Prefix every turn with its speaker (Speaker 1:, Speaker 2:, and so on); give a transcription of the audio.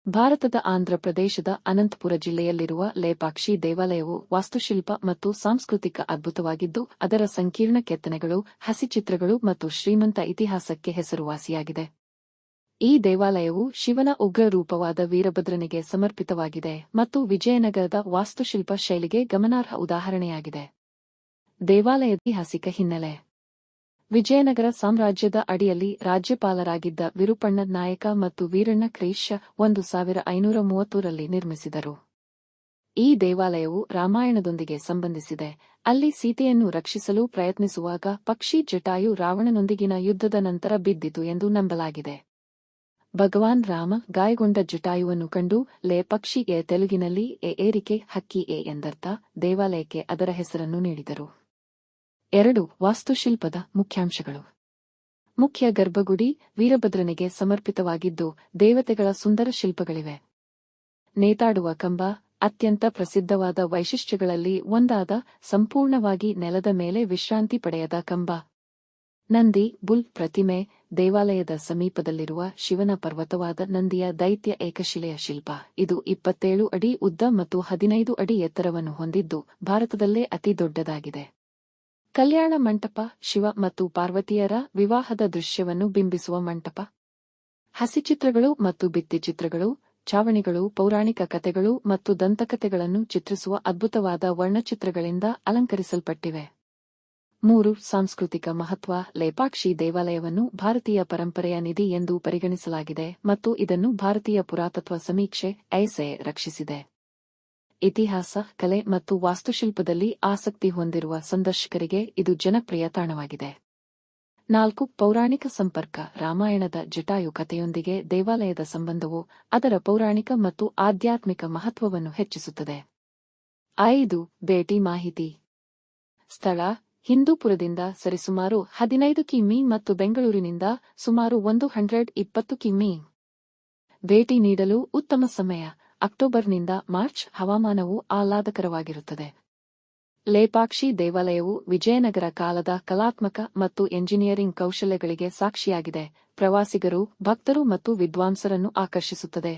Speaker 1: ಭಾರತದ ಆಂಧ್ರ ಪ್ರದೇಶದ ಅನಂತಪುರ ಜಿಲ್ಲೆಯಲ್ಲಿರುವ ಲೇಪಾಕ್ಷಿ ದೇವಾಲಯವು ವಾಸ್ತುಶಿಲ್ಪ ಮತ್ತು ಸಾಂಸ್ಕೃತಿಕ ಅದ್ಭುತವಾಗಿದ್ದು, ಅದರ ಸಂಕೀರ್ಣ ಕೆತ್ತನೆಗಳು, ಹಸಿಚಿತ್ರಗಳು ಮತ್ತು ಶ್ರೀಮಂತ ಇತಿಹಾಸಕ್ಕೆ ಹೆಸರುವಾಸಿಯಾಗಿದೆ. ಈ ದೇವಾಲಯವು ಶಿವನ ಉಗ್ರ ರೂಪವಾದ ವೀರಭದ್ರನಿಗೆ ಸಮರ್ಪಿತವಾಗಿದೆ ಮತ್ತು ವಿಜಯನಗರದ ವಾಸ್ತುಶಿಲ್ಪ ಶೈಲಿಗೆ ಗಮನಾರ್ಹ ಉದಾಹರಣೆಯಾಗಿದೆ. ದೇವಾಲಯದ ಐತಿಹಾಸಿಕ ಹಿನ್ನೆಲೆ. ವಿಜಯನಗರ ಸಾಮ್ರಾಜ್ಯದ ಅಡಿಯಲ್ಲಿ ರಾಜ್ಯಪಾಲರಾಗಿದ್ದ ವಿರುಪಣ್ಣ ನಾಯಕ ಮತ್ತು ವೀರಣ್ಣ ಕ್ರಿ.ಶ. 1530ರಲ್ಲಿ ನಿರ್ಮಿಸಿದರು. ಈ ದೇವಾಲಯವು ರಾಮಾಯಣದೊಂದಿಗೆ ಸಂಬಂಧಿಸಿದೆ. ಅಲ್ಲಿ ಸೀತೆಯನ್ನು ರಕ್ಷಿಸಲು ಪ್ರಯತ್ನಿಸುವಾಗ ಪಕ್ಷಿ ಜಟಾಯು ರಾವಣನೊಂದಿಗಿನ ಯುದ್ಧದ ನಂತರ ಬಿದ್ದಿತು ಎಂದು ನಂಬಲಾಗಿದೆ. ಭಗವಾನ್ ರಾಮ ಗಾಯಗೊಂಡ ಜಟಾಯುವನ್ನು ಕಂಡು ಲೇ ಪಕ್ಷಿ ಎ ತೆಲುಗಿನಲ್ಲಿ ಏರಿಕೆ ಹಕ್ಕಿ ಎಂದರ್ಥ ದೇವಾಲಯಕ್ಕೆ ಅದರ ಹೆಸರನ್ನು ನೀಡಿದರು. 2. ವಾಸ್ತುಶಿಲ್ಪದ ಮುಖ್ಯಾಂಶಗಳು. ಮುಖ್ಯ ಗರ್ಭಗುಡಿ ವೀರಭದ್ರನಿಗೆ ಸಮರ್ಪಿತವಾಗಿದ್ದು, ದೇವತೆಗಳ ಸುಂದರ ಶಿಲ್ಪಗಳಿವೆ. ನೇತಾಡುವ ಕಂಬ ಅತ್ಯಂತ ಪ್ರಸಿದ್ಧವಾದ ವೈಶಿಷ್ಟ್ಯಗಳಲ್ಲಿ ಒಂದಾದ ಸಂಪೂರ್ಣವಾಗಿ ನೆಲದ ಮೇಲೆ ವಿಶ್ರಾಂತಿ ಪಡೆಯದ ಕಂಬ. ನಂದಿ ಬುಲ್ ಪ್ರತಿಮೆ ದೇವಾಲಯದ ಸಮೀಪದಲ್ಲಿರುವ ಶಿವನ ಪರ್ವತವಾದ ನಂದಿಯ ದೈತ್ಯ ಏಕಶಿಲೆಯ ಶಿಲ್ಪ. ಇದು 27 ಅಡಿ ಉದ್ದ ಮತ್ತು 15 ಅಡಿ ಎತ್ತರವನ್ನು ಹೊಂದಿದ್ದು, ಭಾರತದಲ್ಲೇ ಅತಿ ದೊಡ್ಡದಾಗಿದೆ. ಕಲ್ಯಾಣ ಮಂಟಪ ಶಿವ ಮತ್ತು ಪಾರ್ವತಿಯರ ವಿವಾಹದ ದೃಶ್ಯವನ್ನು ಬಿಂಬಿಸುವ ಮಂಟಪ. ಹಸಿಚಿತ್ರಗಳು ಮತ್ತು ಭಿತ್ತಿಚಿತ್ರಗಳು, ಛಾವಣಿಗಳು ಪೌರಾಣಿಕ ಕಥೆಗಳು ಮತ್ತು ದಂತಕಥೆಗಳನ್ನು ಚಿತ್ರಿಸುವ ಅದ್ಭುತವಾದ ವರ್ಣಚಿತ್ರಗಳಿಂದ ಅಲಂಕರಿಸಲ್ಪಟ್ಟಿವೆ. 3. ಸಾಂಸ್ಕೃತಿಕ ಮಹತ್ವ. ಲೇಪಾಕ್ಷಿ ದೇವಾಲಯವನ್ನು ಭಾರತೀಯ ಪರಂಪರೆಯ ನಿಧಿ ಎಂದು ಪರಿಗಣಿಸಲಾಗಿದೆ ಮತ್ತು ಇದನ್ನು ಭಾರತೀಯ ಪುರಾತತ್ವ ಸಮೀಕ್ಷೆ ಐಎಸ್ಎ ರಕ್ಷಿಸಿದೆ. ಇತಿಹಾಸ, ಕಲೆ ಮತ್ತು ವಾಸ್ತುಶಿಲ್ಪದಲ್ಲಿ ಆಸಕ್ತಿ ಹೊಂದಿರುವ ಸಂದರ್ಶಕರಿಗೆ ಇದು ಜನಪ್ರಿಯ ತಾಣವಾಗಿದೆ. 4. ಪೌರಾಣಿಕ ಸಂಪರ್ಕ. ರಾಮಾಯಣದ ಜಟಾಯು ಕಥೆಯೊಂದಿಗೆ ದೇವಾಲಯದ ಸಂಬಂಧವು ಅದರ ಪೌರಾಣಿಕ ಮತ್ತು ಆಧ್ಯಾತ್ಮಿಕ ಮಹತ್ವವನ್ನು ಹೆಚ್ಚಿಸುತ್ತದೆ. 5. ಭೇಟಿ ಮಾಹಿತಿ. ಸ್ಥಳ ಹಿಂದೂಪುರದಿಂದ ಸರಿಸುಮಾರು 15 ಕಿಮೀ ಮತ್ತು ಬೆಂಗಳೂರಿನಿಂದ ಸುಮಾರು 120 ಕಿಮೀ. ಭೇಟಿ ನೀಡಲು ಉತ್ತಮ ಸಮಯ ಅಕ್ಟೋಬರ್ನಿಂದ ಮಾರ್ಚ್. ಹವಾಮಾನವು ಆಹ್ಲಾದಕರವಾಗಿರುತ್ತದೆ. ಲೇಪಾಕ್ಷಿ ದೇವಾಲಯವು ವಿಜಯನಗರ ಕಾಲದ ಕಲಾತ್ಮಕ ಮತ್ತು ಎಂಜಿನಿಯರಿಂಗ್ ಕೌಶಲ್ಯಗಳಿಗೆ ಸಾಕ್ಷಿಯಾಗಿದೆ. ಪ್ರವಾಸಿಗರು, ಭಕ್ತರು ಮತ್ತು ವಿದ್ವಾಂಸರನ್ನು ಆಕರ್ಷಿಸುತ್ತದೆ.